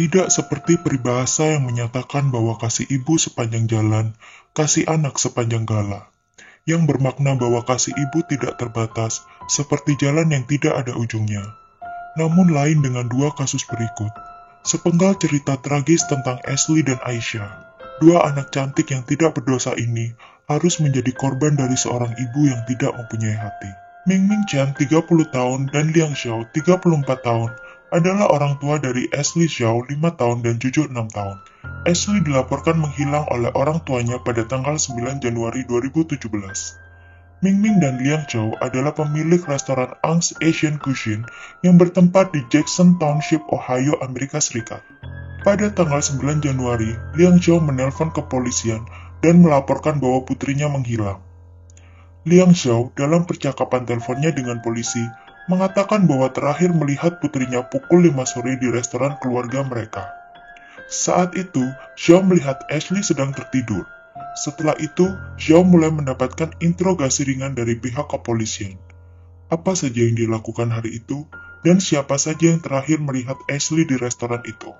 Tidak seperti peribahasa yang menyatakan bahwa kasih ibu sepanjang jalan, kasih anak sepanjang gala, yang bermakna bahwa kasih ibu tidak terbatas, seperti jalan yang tidak ada ujungnya. Namun lain dengan dua kasus berikut. Sepenggal cerita tragis tentang Ashley dan Aisyah. Dua anak cantik yang tidak berdosa ini harus menjadi korban dari seorang ibu yang tidak mempunyai hati. Ming Ming Chen 30 tahun dan Liang Xiao 34 tahun adalah orang tua dari Ashley Xiao 5 tahun dan Juju 6 tahun. Ashley dilaporkan menghilang oleh orang tuanya pada tanggal 9 Januari 2017. Ming Ming dan Liang Xiao adalah pemilik restoran Ang's Asian Cuisine yang bertempat di Jackson Township, Ohio, Amerika Serikat. Pada tanggal 9 Januari, Liang Xiao menelpon kepolisian dan melaporkan bahwa putrinya menghilang. Liang Xiao dalam percakapan teleponnya dengan polisi mengatakan bahwa terakhir melihat putrinya pukul 5 sore di restoran keluarga mereka. Saat itu, Xiao melihat Ashley sedang tertidur. Setelah itu, Xiao mulai mendapatkan interogasi ringan dari pihak kepolisian. Apa saja yang dilakukan hari itu, dan siapa saja yang terakhir melihat Ashley di restoran itu.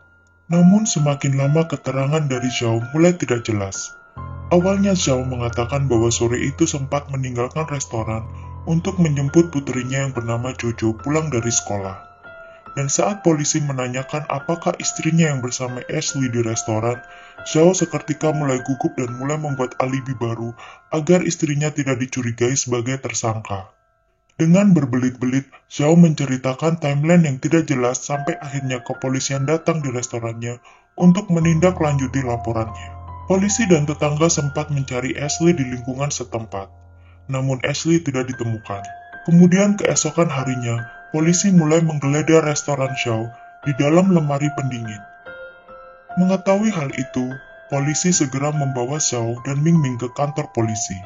Namun semakin lama keterangan dari Xiao mulai tidak jelas. Awalnya Xiao mengatakan bahwa sore itu sempat meninggalkan restoran untuk menjemput putrinya yang bernama Jojo pulang dari sekolah. Dan saat polisi menanyakan apakah istrinya yang bersama Ashley di restoran, Xiao seketika mulai gugup dan mulai membuat alibi baru agar istrinya tidak dicurigai sebagai tersangka. Dengan berbelit-belit, Xiao menceritakan timeline yang tidak jelas sampai akhirnya kepolisian datang di restorannya untuk menindaklanjuti laporannya. Polisi dan tetangga sempat mencari Ashley di lingkungan setempat, namun Ashley tidak ditemukan. Kemudian keesokan harinya, polisi mulai menggeledah restoran Xiao di dalam lemari pendingin. Mengetahui hal itu, polisi segera membawa Xiao dan Ming Ming ke kantor polisi.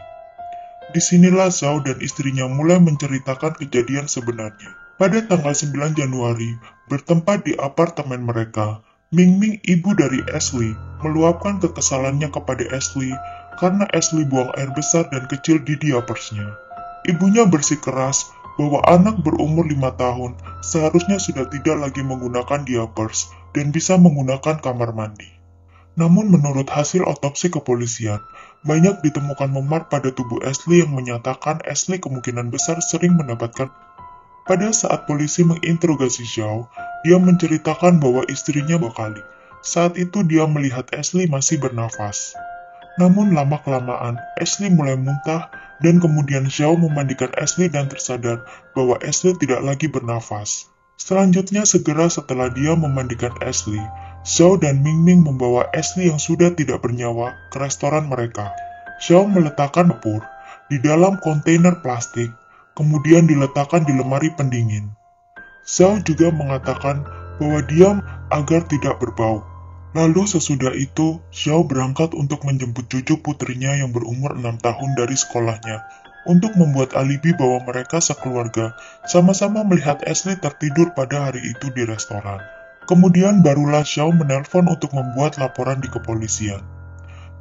Disinilah Xiao dan istrinya mulai menceritakan kejadian sebenarnya. Pada tanggal 9 Januari, bertempat di apartemen mereka, Ming Ming, ibu dari Ashley, meluapkan kekesalannya kepada Ashley karena Ashley buang air besar dan kecil di diapersnya. Ibunya bersikeras bahwa anak berumur 5 tahun seharusnya sudah tidak lagi menggunakan diapers dan bisa menggunakan kamar mandi. Namun menurut hasil otopsi kepolisian, banyak ditemukan memar pada tubuh Ashley yang menyatakan Ashley kemungkinan besar sering mendapatkan. Pada saat polisi menginterogasi Xiao, dia menceritakan bahwa istrinya 2 kali. Saat itu dia melihat Ashley masih bernafas. Namun lama-kelamaan, Ashley mulai muntah dan kemudian Xiao memandikan Ashley dan tersadar bahwa Ashley tidak lagi bernafas. Selanjutnya segera setelah dia memandikan Ashley, Xiao dan Ming Ming membawa Ashley yang sudah tidak bernyawa ke restoran mereka. Xiao meletakkan dapur di dalam kontainer plastik, kemudian diletakkan di lemari pendingin. Xiao juga mengatakan bahwa dia agar tidak berbau. Lalu sesudah itu, Xiao berangkat untuk menjemput cucu putrinya yang berumur 6 tahun dari sekolahnya, untuk membuat alibi bahwa mereka sekeluarga sama-sama melihat Ashley tertidur pada hari itu di restoran. Kemudian barulah Xiao menelpon untuk membuat laporan di kepolisian.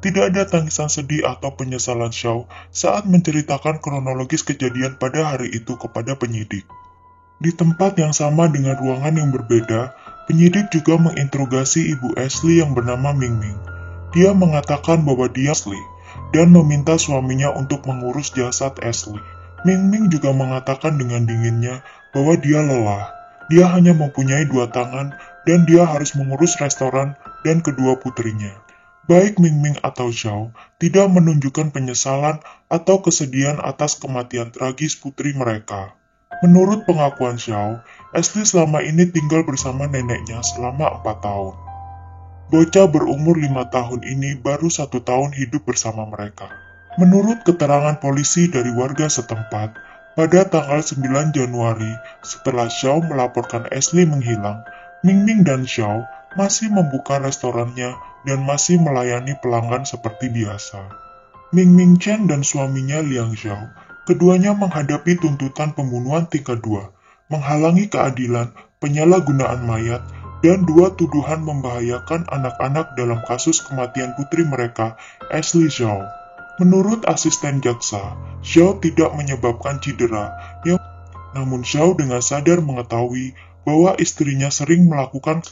Tidak ada tangisan sedih atau penyesalan Xiao saat menceritakan kronologis kejadian pada hari itu kepada penyidik. Di tempat yang sama dengan ruangan yang berbeda, penyidik juga menginterogasi ibu Ashley yang bernama Ming Ming. Dia mengatakan bahwa dia Ashley dan meminta suaminya untuk mengurus jasad Ashley. Ming Ming juga mengatakan dengan dinginnya bahwa dia lelah. Dia hanya mempunyai 2 tangan dan dia harus mengurus restoran dan kedua putrinya. Baik Ming Ming atau Xiao tidak menunjukkan penyesalan atau kesedihan atas kematian tragis putri mereka. Menurut pengakuan Xiao, Ashley selama ini tinggal bersama neneknya selama 4 tahun. Bocah berumur 5 tahun ini baru 1 tahun hidup bersama mereka. Menurut keterangan polisi dari warga setempat, pada tanggal 9 Januari setelah Xiao melaporkan Ashley menghilang, Ming Ming dan Xiao masih membuka restorannya dan masih melayani pelanggan seperti biasa. Ming Ming Chen dan suaminya Liang Xiao, keduanya menghadapi tuntutan pembunuhan tingkat 2, menghalangi keadilan, penyalahgunaan mayat, dan 2 tuduhan membahayakan anak-anak dalam kasus kematian putri mereka, Ashley Xiao. Menurut asisten jaksa, Xiao tidak menyebabkan cedera, namun Xiao dengan sadar mengetahui bahwa istrinya sering melakukan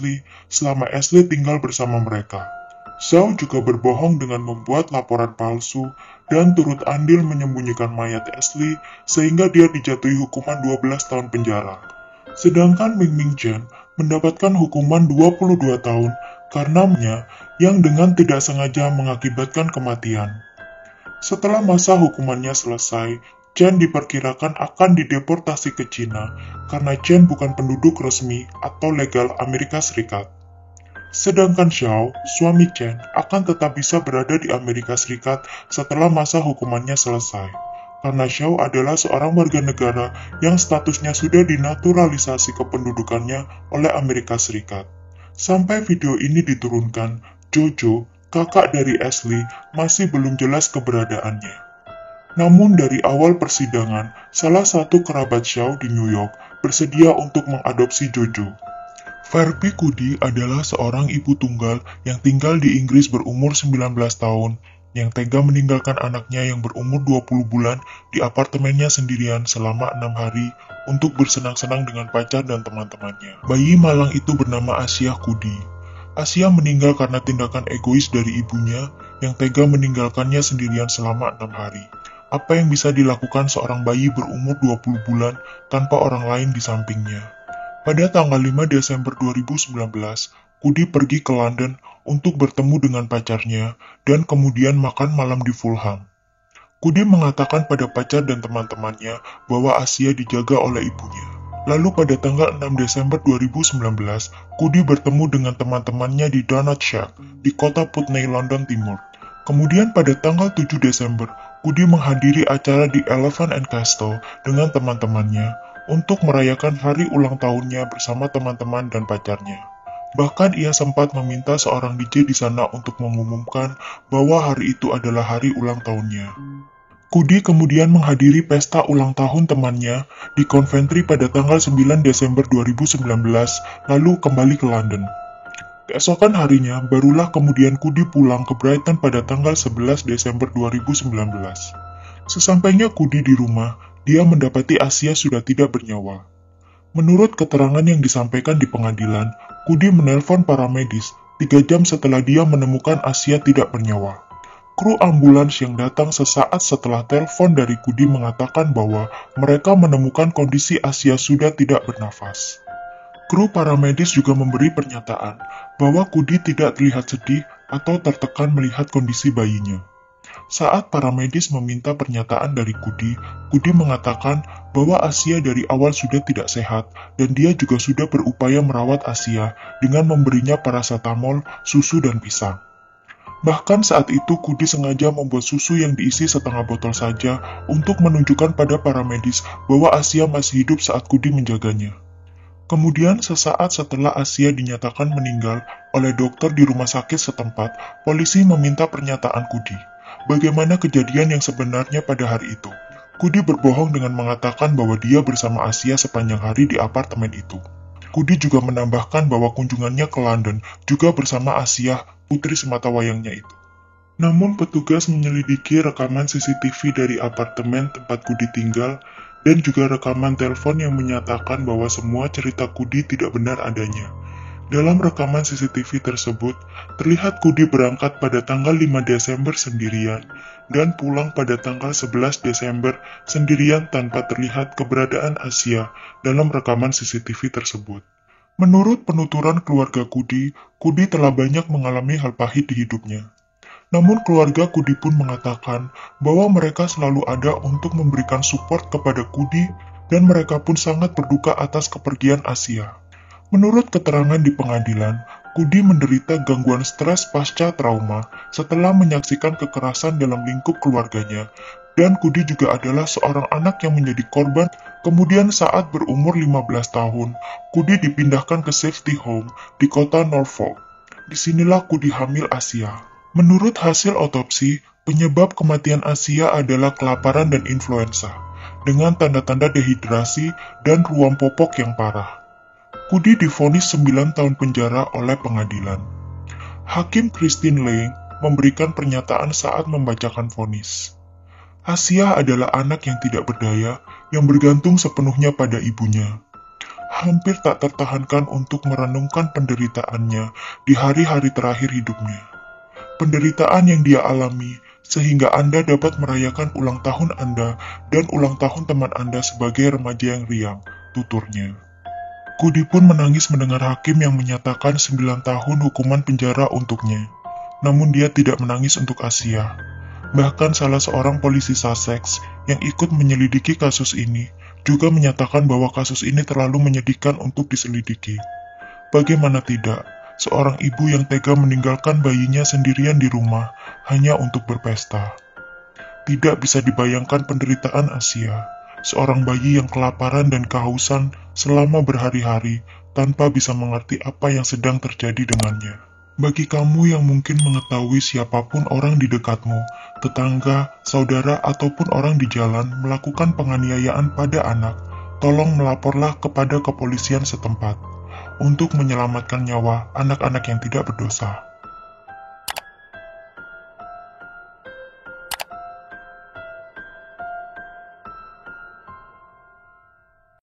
selama Ashley tinggal bersama mereka. Zhao juga berbohong dengan membuat laporan palsu dan turut andil menyembunyikan mayat Ashley sehingga dia dijatuhi hukuman 12 tahun penjara. Sedangkan Ming Ming Chen mendapatkan hukuman 22 tahun karenanya yang dengan tidak sengaja mengakibatkan kematian. Setelah masa hukumannya selesai, Chen diperkirakan akan dideportasi ke Cina karena Chen bukan penduduk resmi atau legal Amerika Serikat. Sedangkan Zhao, suami Chen, akan tetap bisa berada di Amerika Serikat setelah masa hukumannya selesai. Karena Zhao adalah seorang warga negara yang statusnya sudah dinaturalisasi kependudukannya oleh Amerika Serikat. Sampai video ini diturunkan, Jojo, kakak dari Ashley, masih belum jelas keberadaannya. Namun dari awal persidangan, salah satu kerabat Zhao di New York bersedia untuk mengadopsi Jojo. Verbi Kudi adalah seorang ibu tunggal yang tinggal di Inggris berumur 19 tahun, yang tega meninggalkan anaknya yang berumur 20 bulan di apartemennya sendirian selama 6 hari untuk bersenang-senang dengan pacar dan teman-temannya. Bayi malang itu bernama Asia Kudi. Asia meninggal karena tindakan egois dari ibunya yang tega meninggalkannya sendirian selama 6 hari. Apa yang bisa dilakukan seorang bayi berumur 20 bulan tanpa orang lain di sampingnya? Pada tanggal 5 Desember 2019, Kudi pergi ke London untuk bertemu dengan pacarnya dan kemudian makan malam di Fulham. Kudi mengatakan pada pacar dan teman-temannya bahwa Asia dijaga oleh ibunya. Lalu pada tanggal 6 Desember 2019, Kudi bertemu dengan teman-temannya di Donut Shack di kota Putney, London Timur. Kemudian pada tanggal 7 Desember, Kudi menghadiri acara di Elephant and Castle dengan teman-temannya untuk merayakan hari ulang tahunnya bersama teman-teman dan pacarnya. Bahkan ia sempat meminta seorang DJ di sana untuk mengumumkan bahwa hari itu adalah hari ulang tahunnya. Kudi kemudian menghadiri pesta ulang tahun temannya di Coventry pada tanggal 9 Desember 2019, lalu kembali ke London. Keesokan harinya, barulah kemudian Kudi pulang ke Brighton pada tanggal 11 Desember 2019. Sesampainya Kudi di rumah, dia mendapati Asia sudah tidak bernyawa. Menurut keterangan yang disampaikan di pengadilan, Kudi menelpon para medis 3 jam setelah dia menemukan Asia tidak bernyawa. Kru ambulans yang datang sesaat setelah telepon dari Kudi mengatakan bahwa mereka menemukan kondisi Asia sudah tidak bernafas. Kru paramedis juga memberi pernyataan bahwa Kudi tidak terlihat sedih atau tertekan melihat kondisi bayinya. Saat para medis meminta pernyataan dari Kudi, Kudi mengatakan bahwa Asia dari awal sudah tidak sehat dan dia juga sudah berupaya merawat Asia dengan memberinya paracetamol, susu, dan pisang. Bahkan saat itu Kudi sengaja membuat susu yang diisi setengah botol saja untuk menunjukkan pada para medis bahwa Asia masih hidup saat Kudi menjaganya. Kemudian sesaat setelah Asia dinyatakan meninggal oleh dokter di rumah sakit setempat, polisi meminta pernyataan Kudi. Bagaimana kejadian yang sebenarnya pada hari itu? Kudi berbohong dengan mengatakan bahwa dia bersama Asia sepanjang hari di apartemen itu. Kudi juga menambahkan bahwa kunjungannya ke London juga bersama Asia, putri sematawayangnya itu. Namun petugas menyelidiki rekaman CCTV dari apartemen tempat Kudi tinggal dan juga rekaman telepon yang menyatakan bahwa semua cerita Kudi tidak benar adanya. Dalam rekaman CCTV tersebut, terlihat Kudi berangkat pada tanggal 5 Desember sendirian dan pulang pada tanggal 11 Desember sendirian tanpa terlihat keberadaan Asia dalam rekaman CCTV tersebut. Menurut penuturan keluarga Kudi, Kudi telah banyak mengalami hal pahit di hidupnya. Namun keluarga Kudi pun mengatakan bahwa mereka selalu ada untuk memberikan support kepada Kudi dan mereka pun sangat berduka atas kepergian Asia. Menurut keterangan di pengadilan, Kudi menderita gangguan stres pasca trauma setelah menyaksikan kekerasan dalam lingkup keluarganya, dan Kudi juga adalah seorang anak yang menjadi korban. Kemudian saat berumur 15 tahun, Kudi dipindahkan ke safety home di kota Norfolk. Disinilah Kudi hamil Asia. Menurut hasil otopsi, penyebab kematian Asia adalah kelaparan dan influenza, dengan tanda-tanda dehidrasi dan ruam popok yang parah. Kudi divonis 9 tahun penjara oleh pengadilan. Hakim Christine Lane memberikan pernyataan saat membacakan vonis. Asia adalah anak yang tidak berdaya, yang bergantung sepenuhnya pada ibunya. hampir tak tertahankan untuk merenungkan penderitaannya di hari-hari terakhir hidupnya. Penderitaan yang dia alami sehingga Anda dapat merayakan ulang tahun Anda dan ulang tahun teman Anda sebagai remaja yang riang, tuturnya. Kudi pun menangis mendengar hakim yang menyatakan 9 tahun hukuman penjara untuknya. Namun dia tidak menangis untuk Asia. Bahkan salah seorang polisi Sussex yang ikut menyelidiki kasus ini juga menyatakan bahwa kasus ini terlalu menyedihkan untuk diselidiki. Bagaimana tidak, seorang ibu yang tega meninggalkan bayinya sendirian di rumah hanya untuk berpesta. Tidak bisa dibayangkan penderitaan Asia, seorang bayi yang kelaparan dan kehausan selama berhari-hari tanpa bisa mengerti apa yang sedang terjadi dengannya. Bagi kamu yang mungkin mengetahui siapapun orang di dekatmu, tetangga, saudara, ataupun orang di jalan melakukan penganiayaan pada anak, tolong melaporlah kepada kepolisian setempat untuk menyelamatkan nyawa anak-anak yang tidak berdosa.